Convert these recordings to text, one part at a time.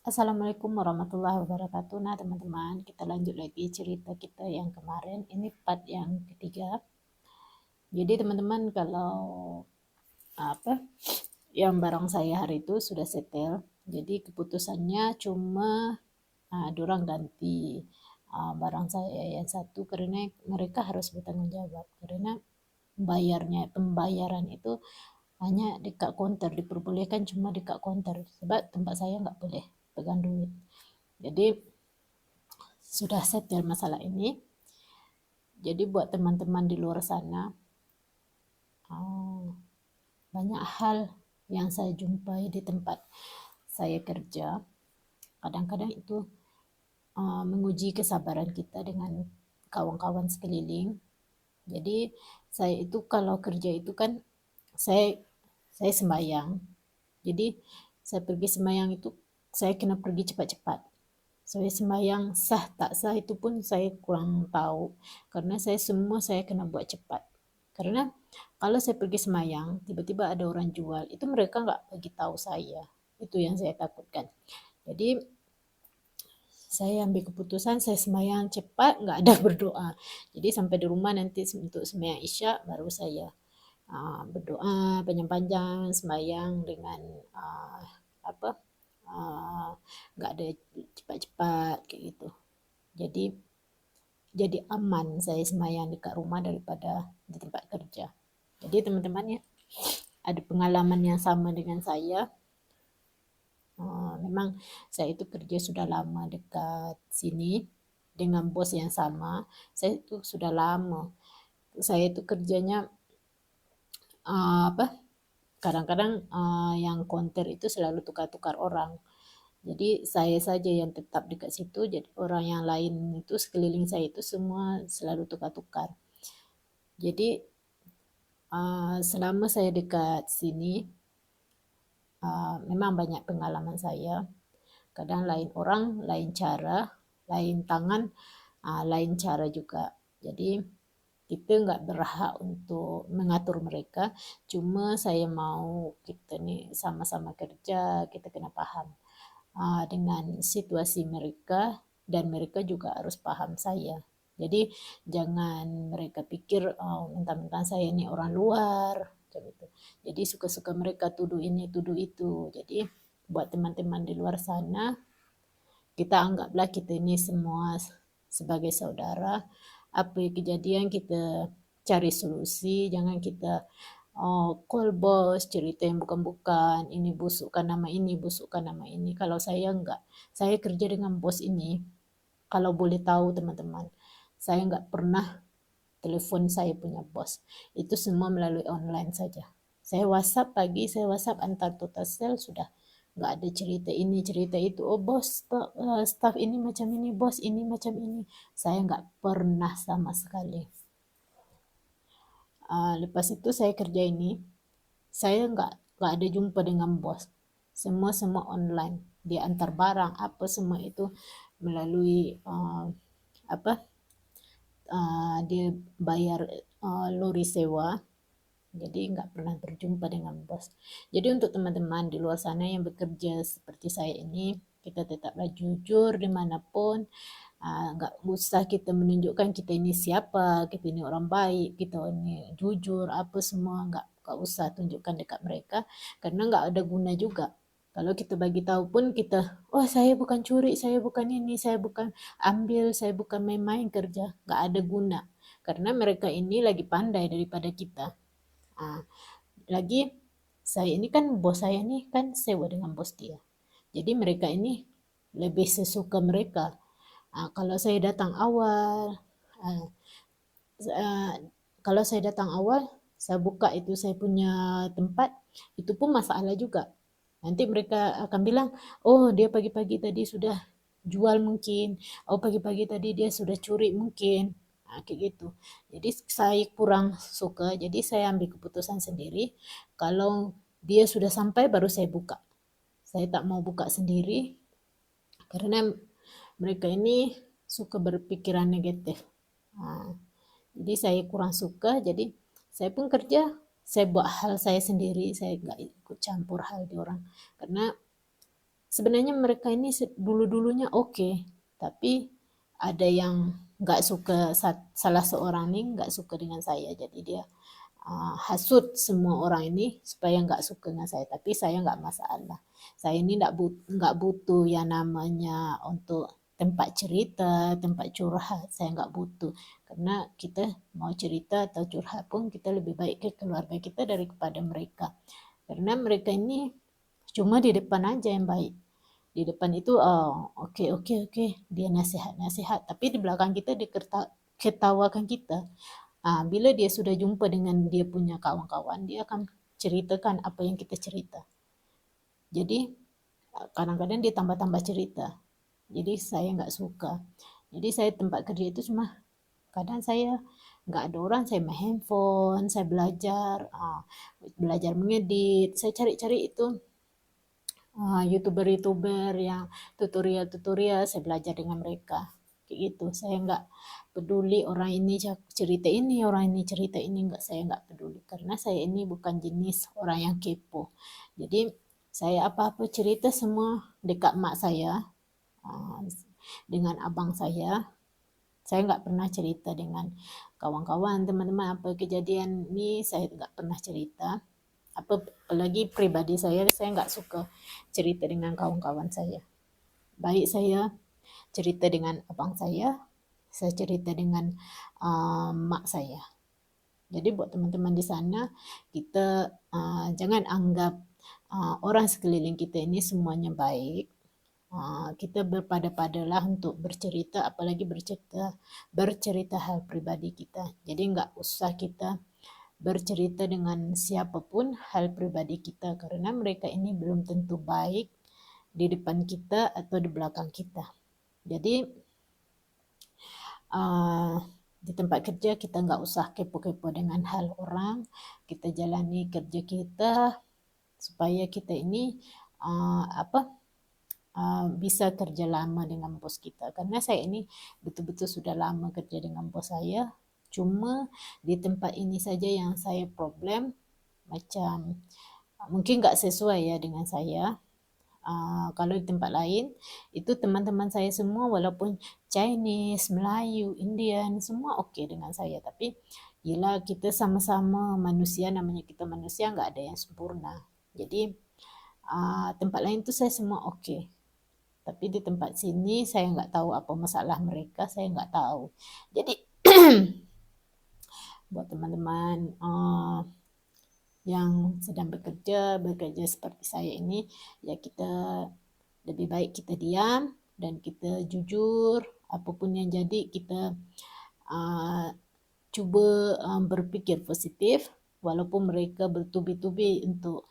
Assalamualaikum warahmatullahi wabarakatuh. Nah, teman-teman, kita lanjut lagi cerita kita yang kemarin. Ini part yang ketiga. Jadi, teman-teman, kalau apa yang barang saya hari itu sudah setel. Jadi, keputusannya cuma dorang ganti barang saya yang satu karena mereka harus bertanggung jawab karena pembayaran itu hanya dekat konter, diperbolehkan cuma dekat konter sebab tempat saya nggak boleh pegang duit. Jadi sudah settle masalah ini. Jadi buat teman-teman di luar sana, banyak hal yang saya jumpai di tempat saya kerja. Kadang-kadang itu menguji kesabaran kita dengan kawan-kawan sekeliling. Jadi saya itu kalau kerja itu kan saya sembahyang. Jadi saya pergi sembahyang itu saya kena pergi cepat-cepat. Saya sembahyang sah tak sah itu pun saya kurang tahu karena saya kena buat cepat. Karena kalau saya pergi sembahyang tiba-tiba ada orang jual itu mereka nggak bagi tahu saya. Itu yang saya takutkan. Jadi saya ambil keputusan saya sembahyang cepat nggak ada berdoa. Jadi sampai di rumah nanti untuk sembahyang isya baru saya berdoa panjang-panjang sembahyang dengan apa nggak ada cepat-cepat kayak gitu. Jadi aman saya sembahyang dekat rumah daripada di tempat kerja. Jadi teman-teman ya ada pengalaman yang sama dengan saya. Memang saya itu kerja sudah lama dekat sini dengan bos yang sama. Saya itu sudah lama. Saya itu kerjanya apa? Kadang-kadang yang konter itu selalu tukar-tukar orang. Jadi saya saja yang tetap dekat situ, jadi orang yang lain itu sekeliling saya itu semua selalu tukar-tukar. Jadi selama saya dekat sini, memang banyak pengalaman saya. Kadang lain orang, lain cara, lain tangan, lain cara juga. Jadi kita nggak berhak untuk mengatur mereka. Cuma saya mau kita nih sama-sama kerja, kita kena paham dengan situasi mereka dan mereka juga harus paham saya. Jadi jangan mereka pikir mentang-mentang saya ini orang luar gitu. Jadi suka-suka mereka tuduh ini tuduh itu. Jadi buat teman-teman di luar sana kita anggaplah kita ini semua sebagai saudara. Apa yang kejadian kita cari solusi, jangan kita call bos, cerita yang bukan-bukan, ini busukkan nama ini, busukkan nama ini. Kalau saya enggak, saya kerja dengan bos ini, kalau boleh tahu teman-teman, saya enggak pernah telepon saya punya bos. Itu semua melalui online saja. Saya WhatsApp pagi, saya WhatsApp antar total sel sudah nggak ada cerita ini cerita itu. Oh bos, staff ini macam ini, bos ini macam ini. Saya nggak pernah sama sekali. Lepas itu saya kerja ini, saya nggak ada jumpa dengan bos. Semua online. Dia antar barang apa semua itu melalui apa dia bayar lori sewa. Jadi nggak pernah berjumpa dengan bos. Jadi untuk teman-teman di luar sana yang bekerja seperti saya ini, kita tetaplah jujur dimanapun. Nggak usah kita menunjukkan kita ini siapa, kita ini orang baik, kita ini jujur, apa semua nggak usah tunjukkan dekat mereka, karena nggak ada guna juga. Kalau kita bagi tahu pun kita, oh saya bukan curi, saya bukan ini, saya bukan ambil, saya bukan main-main kerja, nggak ada guna. Karena mereka ini lagi pandai daripada kita. Ah, lagi saya ini kan bos saya ini kan sewa dengan bos dia. Jadi mereka ini lebih sesuka mereka. Kalau saya datang awal, ah, ah, kalau saya datang awal, saya buka itu saya punya tempat, itu pun masalah juga. Nanti mereka akan bilang, oh dia pagi-pagi tadi sudah jual mungkin, oh pagi-pagi tadi dia sudah curi mungkin, kayak gitu. Jadi saya kurang suka, jadi saya ambil keputusan sendiri. Kalau dia sudah sampai baru saya buka. Saya tak mau buka sendiri karena mereka ini suka berpikiran negatif. Jadi saya kurang suka, jadi saya pun kerja, saya buat hal saya sendiri, saya nggak ikut campur hal di orang. Karena sebenarnya mereka ini dulu-dulunya oke, tapi ada yang nggak suka, salah seorang nih nggak suka dengan saya, jadi dia hasut semua orang ini supaya nggak suka dengan saya, tapi saya nggak masalah. Saya ini nggak butuh yang namanya untuk tempat cerita, tempat curhat, saya nggak butuh. Karena kita mau cerita atau curhat pun kita lebih baik ke keluarga kita daripada mereka. Karena mereka ini cuma di depan aja yang baik. Di depan itu oke oke oke, dia nasihat-nasihat, tapi di belakang kita dia ketawakan kita. Bila dia sudah jumpa dengan dia punya kawan-kawan, dia akan ceritakan apa yang kita cerita. Jadi kadang-kadang dia tambah-tambah cerita. Jadi saya nggak suka. Jadi saya tempat kerja itu cuma kadang saya nggak ada orang, saya main handphone, saya belajar mengedit, saya cari-cari itu youtuber-youtuber yang tutorial-tutorial, saya belajar dengan mereka kayak gitu. Saya nggak peduli orang ini cerita ini, orang ini cerita ini, nggak, saya nggak peduli karena saya ini bukan jenis orang yang kepo. Jadi saya apa-apa cerita semua dekat mak saya, dengan abang saya nggak pernah cerita dengan kawan-kawan, teman-teman, apa kejadian ini saya nggak pernah cerita. Apalagi pribadi saya nggak suka cerita dengan kawan-kawan saya. Baik saya cerita dengan abang saya cerita dengan mak saya. Jadi buat teman-teman di sana, kita jangan anggap orang sekeliling kita ini semuanya baik. Kita berpada-padalah untuk bercerita, apalagi bercerita hal pribadi kita. Jadi nggak usah kita bercerita dengan siapapun hal pribadi kita, karena mereka ini belum tentu baik di depan kita atau di belakang kita. Jadi di tempat kerja kita nggak usah kepo-kepo dengan hal orang, kita jalani kerja kita supaya kita ini bisa kerja lama dengan bos kita. Karena saya ini betul-betul sudah lama kerja dengan bos saya, cuma di tempat ini saja yang saya problem, macam mungkin nggak sesuai ya dengan saya. Kalau di tempat lain itu teman-teman saya semua walaupun Chinese, Melayu, Indian semua oke dengan saya, tapi gila kita sama-sama manusia, namanya kita manusia nggak ada yang sempurna. Jadi tempat lain tuh saya semua oke, tapi di tempat sini saya nggak tahu apa masalah mereka, saya nggak tahu. Jadi buat teman-teman yang sedang bekerja seperti saya ini, ya kita lebih baik kita diam dan kita jujur, apapun yang jadi kita cuba berpikir positif, walaupun mereka bertubi-tubi untuk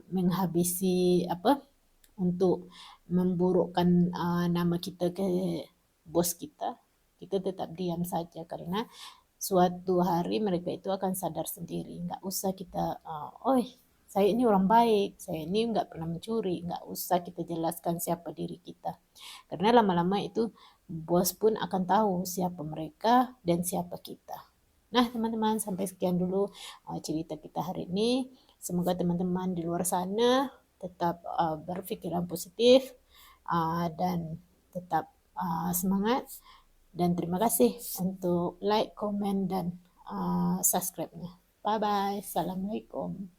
menghabisi untuk memburukkan nama kita ke bos kita, kita tetap diam saja karena suatu hari mereka itu akan sadar sendiri. Nggak usah kita, saya ini orang baik, saya ini nggak pernah mencuri, nggak usah kita jelaskan siapa diri kita. Karena lama-lama itu bos pun akan tahu siapa mereka dan siapa kita. Nah teman-teman, sampai sekian dulu cerita kita hari ini. Semoga teman-teman di luar sana tetap berpikiran positif dan tetap semangat. Dan terima kasih untuk like, komen, dan subscribe-nya. Bye-bye. Assalamualaikum.